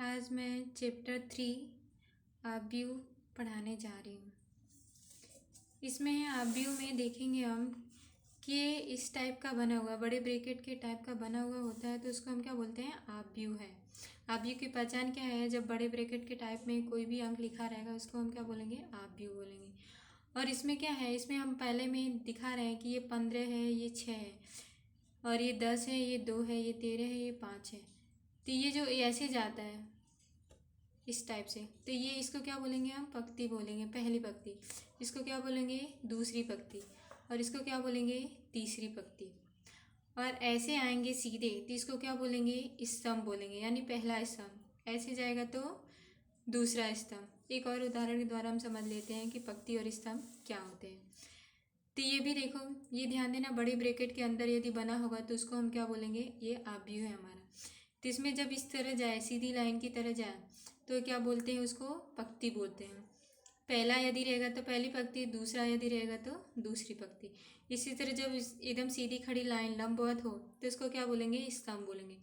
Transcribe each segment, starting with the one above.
आज मैं चैप्टर 3 आव्यूह पढ़ाने जा रही हूँ। इसमें आव्यूह में देखेंगे हम कि ये इस टाइप का बना हुआ, बड़े ब्रैकेट के टाइप का बना हुआ होता है, तो उसको हम क्या बोलते हैं? आव्यूह है। आव्यूह की पहचान क्या है? जब बड़े ब्रैकेट के टाइप में कोई भी अंक लिखा रहेगा उसको हम क्या बोलेंगे? आव्यूह बोलेंगे। और इसमें क्या है? इसमें हम पहले में दिखा रहे हैं कि ये 15 है, ये 6 है, और ये 10 है, ये 2 है, ये 13 है, ये 5 है। तो ये जो ऐसे जाता है इस टाइप से, तो ये इसको क्या बोलेंगे? हम पंक्ति बोलेंगे, पहली पंक्ति। इसको क्या बोलेंगे? दूसरी पंक्ति। और इसको क्या बोलेंगे? तीसरी पंक्ति। और ऐसे आएंगे सीधे तो इसको क्या बोलेंगे? स्तंभ बोलेंगे, यानी पहला स्तंभ। ऐसे जाएगा तो दूसरा स्तंभ। एक और उदाहरण के द्वारा हम समझ लेते हैं कि पंक्ति और स्तंभ क्या होते हैं। तो ये भी देखो, ये ध्यान देना, बड़े ब्रैकेट के अंदर यदि बना होगा तो उसको हम क्या बोलेंगे? ये आव्यूह है हमारा। तो इसमें जब इस तरह जाए, सीधी लाइन की तरह जाए, तो क्या बोलते हैं? उसको पंक्ति बोलते हैं। पहला यदि रहेगा तो पहली पंक्ति, दूसरा यदि रहेगा तो दूसरी पंक्ति। इसी तरह जब एकदम सीधी खड़ी लाइन लंबवत हो तो इसको क्या बोलेंगे? स्तंभ बोलेंगे।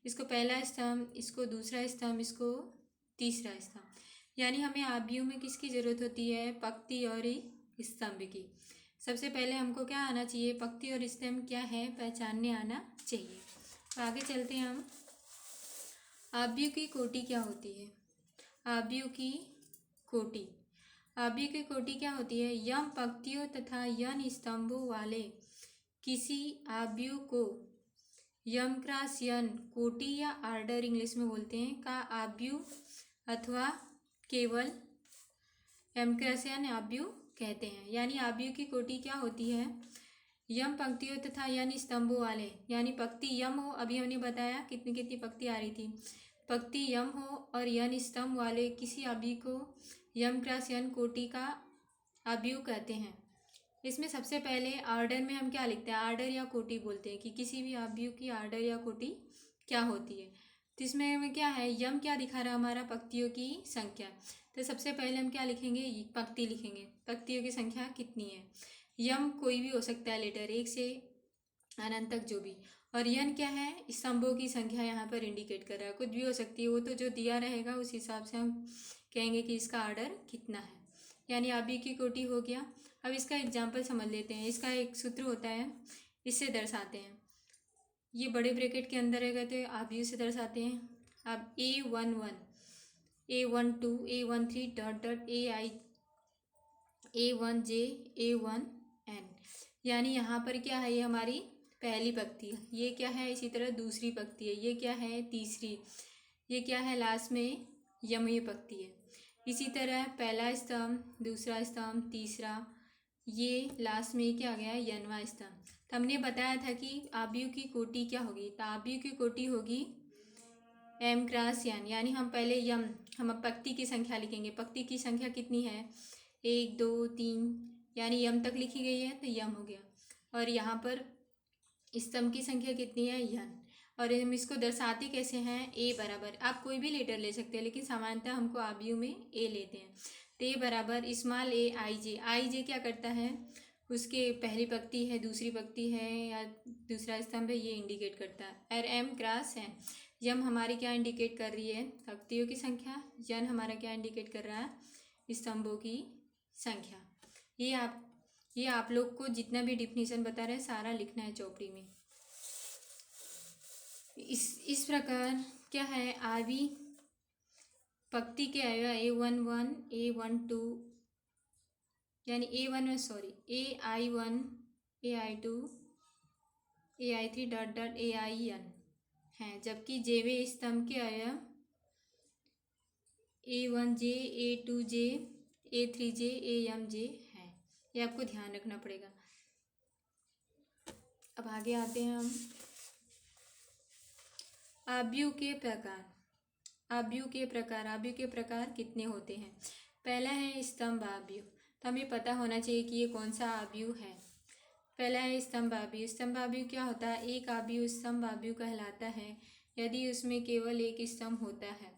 इसको पहला स्तंभ, इसको दूसरा स्तंभ, इसको तीसरा स्तंभ। यानी हमें आव्यूह में किसकी ज़रूरत होती है? पंक्ति और स्तंभ की। सबसे पहले हमको क्या आना चाहिए? पंक्ति और स्तंभ क्या है पहचानने आना चाहिए। तो आगे चलते हैं हम। आव्यूह की कोटि क्या होती है? आव्यूह की कोटि, आव्यूह की कोटि क्या होती है? यम पंक्तियों तथा यन स्तंभों वाले किसी आव्यूह को यम क्रॉस यन कोटि या आर्डर इंग्लिश में बोलते हैं का आव्यूह अथवा केवल यम क्रॉस यन आव्यूह कहते हैं। यानी आव्यूह की कोटि क्या होती है? यम पंक्तियों तथा यन स्तंभों वाले, यानी पंक्ति यम हो, अभी हमने बताया कितनी कितनी पंक्ति आ रही थी, पंक्ति यम हो और यन स्तंभ वाले किसी आव्यूह को यम क्रॉस यन कोटि का आव्यूह कहते हैं। इसमें सबसे पहले आर्डर में हम क्या लिखते हैं? आर्डर या कोटि बोलते हैं कि किसी भी आव्यूह की आर्डर या कोटि क्या होती है। तो इसमें हमें क्या है? यम क्या दिखा रहा है? हमारा पंक्तियों की संख्या। तो सबसे पहले हम क्या लिखेंगे? पंक्ति लिखेंगे, पंक्तियों की संख्या कितनी है। यम कोई भी हो सकता है, लेटर 1 से अनंत तक जो भी। और यन क्या है? स्तंभों की संख्या यहाँ पर इंडिकेट कर रहा है, कुछ भी हो सकती है, वो तो जो दिया रहेगा उस हिसाब से हम कहेंगे कि इसका आर्डर कितना है। यानी आव्यूह की कोटि हो गया। अब इसका एग्जाम्पल समझ लेते हैं। इसका एक सूत्र होता है, इससे दर्शाते हैं। ये बड़े ब्रैकेट के अंदर रहेगा तो आव्यूह से दर्शाते हैं। अब A11, A12, A13 dot dot A1J, A1N, यानी यहाँ पर क्या है? ये हमारी पहली पंक्ति है। ये क्या है? इसी तरह दूसरी पंक्ति है। ये क्या है? तीसरी। ये क्या है? लास्ट में यमय पंक्ति है। इसी तरह पहला स्तंभ, दूसरा स्तंभ, तीसरा, ये लास्ट में क्या आ गया? यनवा स्तंभ। तो हमने बताया था कि आव्यूह की कोटि क्या होगी? तो आव्यूह की कोटि होगी एम क्रॉस यन, यानी हम पहले यम, हम अब पंक्ति की संख्या लिखेंगे। पंक्ति की संख्या कितनी है? 1 2 3, यानी यम तक लिखी गई है तो यम हो गया। और यहाँ पर स्तंभ की संख्या कितनी है? यन। और हम इसको दर्शाते कैसे हैं? ए बराबर, आप कोई भी लेटर ले सकते हैं लेकिन सामान्यतः हमको आव्यूह में ए लेते हैं। तो ए बराबर स्मॉल ए आई जे। आई जे क्या करता है? उसके पहली पंक्ति है, दूसरी पंक्ति है या दूसरा स्तंभ है, ये इंडिकेट करता है। और एम क्रॉस एन, यम हमारी क्या इंडिकेट कर रही है? पंक्तियों की संख्या। यन हमारा क्या इंडिकेट कर रहा है? स्तंभों की संख्या। ये आप लोग को जितना भी डिफिनीशन बता रहे हैं सारा लिखना है चौपड़ी में। इस प्रकार क्या है? आवी पंक्ति के आएगा A11, A12, यानी AI1, AI2, AI3 dot dot AIN है। जबकि जेवे स्तंभ के आया A1J, A2J, A3J, AMJ है। ये आपको ध्यान रखना पड़ेगा। अब आगे आते हैं हम। आव्यूह के प्रकार। आव्यूह के प्रकार कितने होते हैं? पहला है स्तंभ आव्यूह। तो हमें पता होना चाहिए कि ये कौन सा आव्यूह है। पहला है स्तंभ आव्यूह। स्तंभ आव्यूह क्या होता है? एक आव्यूह स्तंभ आव्यूह कहलाता है यदि उसमें केवल एक स्तंभ होता है,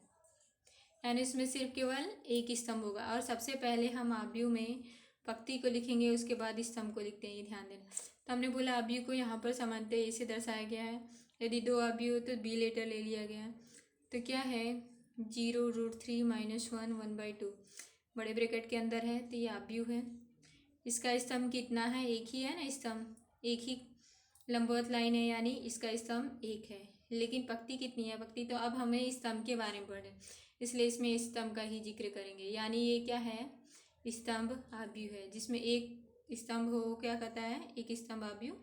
यानी उसमें सिर्फ केवल एक स्तंभ होगा। और सबसे पहले हम आव्यूह में पंक्ति को लिखेंगे, उसके बाद स्तंभ को लिखते हैं, ये ध्यान देना। तो हमने बोला आव्यूह को यहाँ पर सामान्यतः ए से दर्शाया गया है। यदि दो आव्यूह हो तो बी लेटर ले लिया गया। तो क्या है? 0√3 - 1 1/2 बड़े ब्रैकेट के अंदर है, तो ये आव्यूह है। इसका स्तंभ कितना है? एक ही है ना स्तंभ, एक ही लंबवत लाइन है, यानी इसका स्तंभ एक है। लेकिन पक्ति कितनी है? पक्ति तो अब हमें स्तंभ के बारे में पढ़े, इसलिए इसमें स्तंभ का ही जिक्र करेंगे। यानी ये क्या है? स्तंभ आव्यूह है, जिसमें एक स्तंभ हो क्या कहता है? एक स्तंभ आव्यूह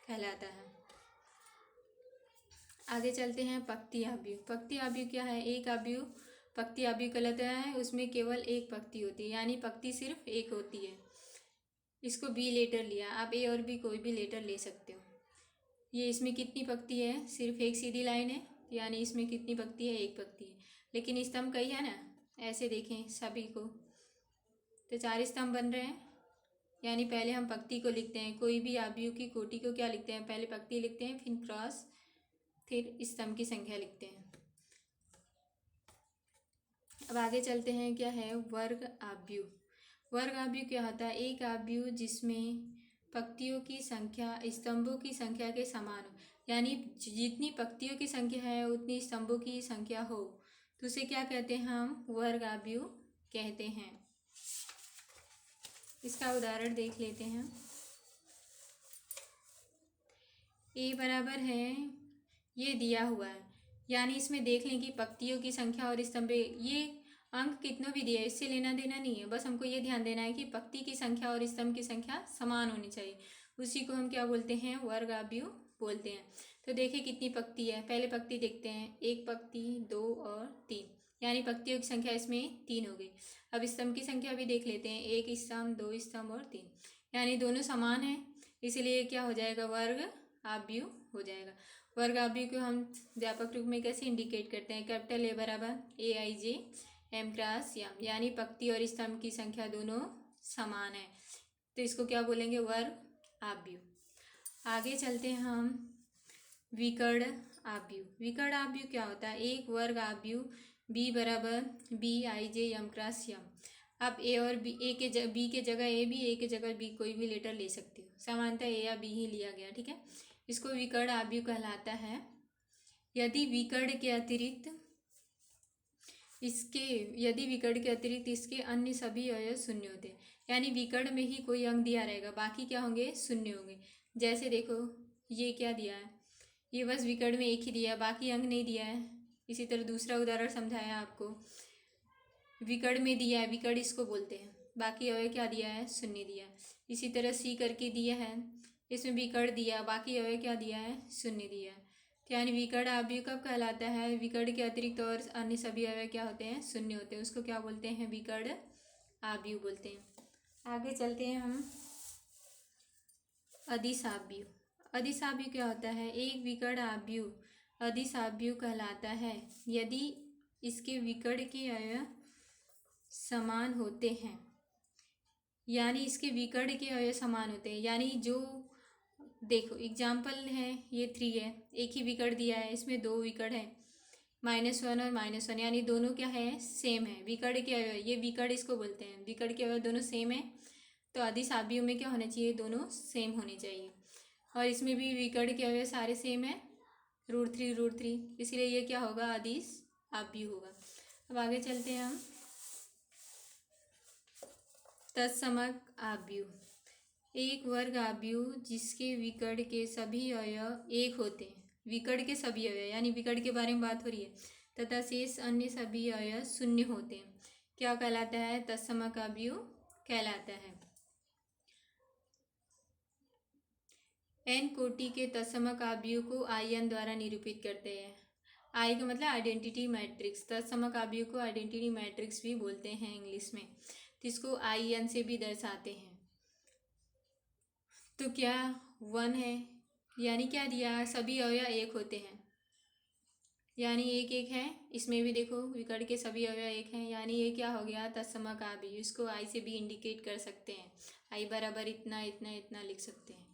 कहलाता है। आगे चलते हैं पक्ति आव्यूह। पक्ति आव्यूह क्या है? एक आव्यूह पक्ति आव्यूह कहलाता है, उसमें केवल एक पक्ति होती है, यानी पक्ति सिर्फ एक होती है। इसको बी लेटर लिया, आप ए और बी कोई भी लेटर ले सकते हो। ये इसमें कितनी पक्ति है? सिर्फ एक सीधी लाइन है, यानी इसमें कितनी पक्ति है? एक पक्ति है। लेकिन स्तंभ कई है ना, ऐसे देखें सभी को, तो 4 स्तंभ बन रहे हैं। यानी पहले हम पक्ति को लिखते हैं, कोई भी आव्यूह की कोटि को क्या लिखते हैं? पहले पक्ति लिखते हैं, फिर क्रॉस, फिर स्तंभ की संख्या लिखते हैं। अब आगे चलते हैं, क्या है? वर्ग आव्यूह। वर्ग आव्यूह क्या होता है? एक आव्यूह जिसमें पंक्तियों की संख्या स्तंभों की संख्या के समान हो, यानी जितनी पंक्तियों की संख्या है उतनी स्तंभों की संख्या हो, तो उसे क्या कहते हैं? हम वर्ग आव्यूह कहते हैं। इसका उदाहरण देख लेते हैं। ए बराबर है, ये दिया हुआ है, यानी इसमें देख लें कि पंक्तियों की संख्या और स्तंभ, ये अंक कितना भी दिया है, इससे लेना देना नहीं है, बस हमको ये ध्यान देना है कि पंक्ति की संख्या और स्तंभ की संख्या समान होनी चाहिए। उसी को हम क्या बोलते हैं? वर्ग आव्यूह बोलते हैं। तो देखिए कितनी पंक्ति है, पहले पंक्ति देखते हैं, एक पंक्ति, 2 और 3, यानी पंक्तियों की संख्या इसमें 3 हो गई। अब स्तंभ की संख्या भी देख लेते हैं, 1 स्तंभ, 2 स्तंभ और 3, यानी दोनों समान हैं, इसलिए क्या हो जाएगा? वर्ग आव्यूह हो जाएगा। वर्ग आव्यूह को हम व्यापक रूप में कैसे इंडिकेट करते हैं? कैपिटल ए बराबर AIJ M क्रॉस M, यानी पंक्ति और स्तंभ की संख्या दोनों समान है, तो इसको क्या बोलेंगे? वर्ग आव्यूह। आगे चलते हैं हम विकर्ण आव्यूह। विकर्ण आव्यूह क्या होता है? एक वर्ग आव्यूह B बराबर BIJ M क्रॉस M। आप ए और बी, बी के जगह ए भी, ए के जगह बी कोई भी लेटर ले सकते हो, सामान्यतः ए या बी ही लिया गया, ठीक है। इसको विकर्ण आव्यूह कहलाता है। यदि विकर्ण के अतिरिक्त इसके अन्य सभी अवयव शून्य होते हैं, यानी विकर्ण में ही कोई अंक दिया रहेगा, बाकी क्या होंगे? शून्य होंगे। जैसे देखो ये क्या दिया है, ये बस विकर्ण में एक ही दिया है, बाकी अंक नहीं दिया है। इसी तरह दूसरा उदाहरण समझाया आपको, विकर्ण में दिया है, विकर्ण इसको बोलते हैं, बाकी अवयव क्या दिया है? शून्य दिया है। इसी तरह सी करके दिया है, इसमें विकर्ण दिया, बाकी अवयव क्या दिया है? शून्य दिया है। यानी विकर्ण आव्यूह कब कहलाता है? विकर्ण के अतिरिक्त और अन्य सभी अवयव क्या होते हैं? शून्य होते हैं, उसको क्या बोलते हैं? विकर्ण आव्यूह बोलते हैं। आगे चलते हैं हम अदिश आव्यूह। अदिश आव्यूह क्या होता है? एक विकर्ण आव्यूह अदिश आव्यूह कहलाता है यदि इसके विकर्ण के अवयव समान होते हैं, यानी इसके विकर्ण के अवयव समान होते हैं, यानी जो देखो एग्जाम्पल है, ये 3 है, एक ही विकर्ण दिया है, इसमें 2 विकर्ण है, -1 और -1, यानी दोनों क्या है? सेम है। विकर्ण के अवयव, ये विकर्ण इसको बोलते हैं, विकर्ण के अवयव दोनों सेम है, तो अदिश आव्यूह में क्या होना चाहिए? दोनों सेम होने चाहिए। और इसमें भी विकर्ण के अवयव सारे सेम है, √3, इसलिए ये क्या होगा? अदिश आव्यूह होगा। अब आगे चलते हैं हम तत्समक आव्यूह। एक वर्ग आव्यूह जिसके विकर्ण के सभी अवयव एक होते हैं, विकर्ण के सभी अवयव, यानी विकर्ण के बारे में बात हो रही है, तथा शेष अन्य सभी अवयव शून्य होते हैं, क्या कहलाता है? तत्समक आव्यूह कहलाता है। n कोटि के तत्समक आव्यूह को IN द्वारा निरूपित करते हैं। I का मतलब आइडेंटिटी मैट्रिक्स, तत्समक आव्यूह को आइडेंटिटी मैट्रिक्स भी बोलते हैं इंग्लिश में, तो इसको IN से भी दर्शाते हैं। तो क्या 1 है, यानी क्या दिया? सभी अवयव एक होते हैं, यानी एक एक है, इसमें भी देखो विकर्ण के सभी अवयव एक हैं, यानी ये क्या हो गया? तत्समक आव्यूह। इसको I से भी इंडिकेट कर सकते हैं, I बराबर इतना इतना इतना लिख सकते हैं,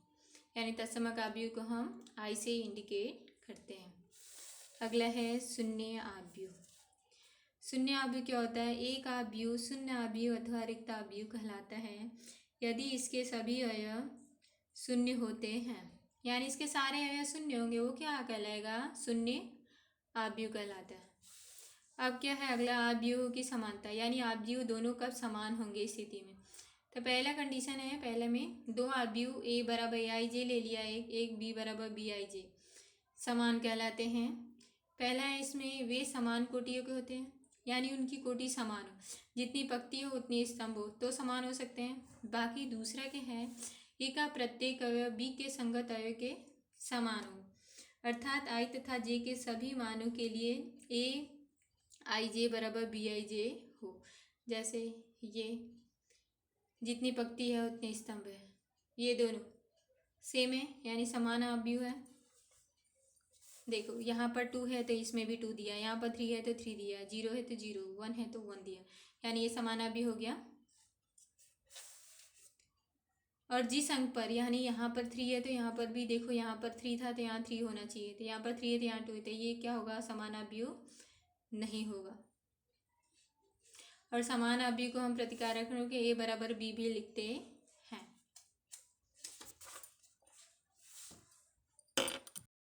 यानी तत्समक आव्यूह को हम I से इंडिकेट करते हैं। अगला है शून्य आव्यूह। शून्य आव्यूह क्या होता है? एक आव्यूह शून्य आव्यूह अथवा रिक्त आव्यूह कहलाता है यदि इसके सभी अवयव शून्य होते हैं, यानी इसके सारे अवयव शून्य होंगे, वो क्या कहलाएगा? शून्य आव्यूह कहलाता है। अब क्या है अगला, आव्यूहों की समानता, यानी आव्यूह दोनों कब समान होंगे इस स्थिति में। तो पहला कंडीशन है, पहले में दो आव्यूह ए बराबर ए आई जे ले लिया, एक बी बराबर बी आई जे समान कहलाते हैं। पहला है इसमें वे समान कोटियों के होते हैं, यानी उनकी कोटि समान हो, जितनी पंक्ति हो उतनी स्तंभ हो तो समान हो सकते हैं। बाकी दूसरा क्या है, ए का प्रत्येक अवयव बी के संगत अवयव के समान हो, अर्थात आई तथा जे के सभी मानों के लिए ए आई जे बराबर बी आई जे हो। जैसे ये जितनी पंक्ति है उतने स्तंभ है, ये दोनों सेम है यानी समान आव्यूह है। देखो यहाँ पर 2 है तो इसमें भी 2 दिया, यहाँ पर 3 है तो 3 दिया, 0 है तो 0, 1 है तो 1 दिया, यानी ये समान आव्यूह हो गया। और जिस अंक पर, यानी यहाँ पर 3 है तो यहाँ पर भी देखो, यहाँ पर 3 था तो यहाँ 3 होना चाहिए, तो यहाँ पर 3 है तो यहाँ 2 है, तो ये क्या होगा, समान आव्यूह नहीं होगा। और समान आव्यूह को हम प्रतिकारकों के ए बराबर बी भी लिखते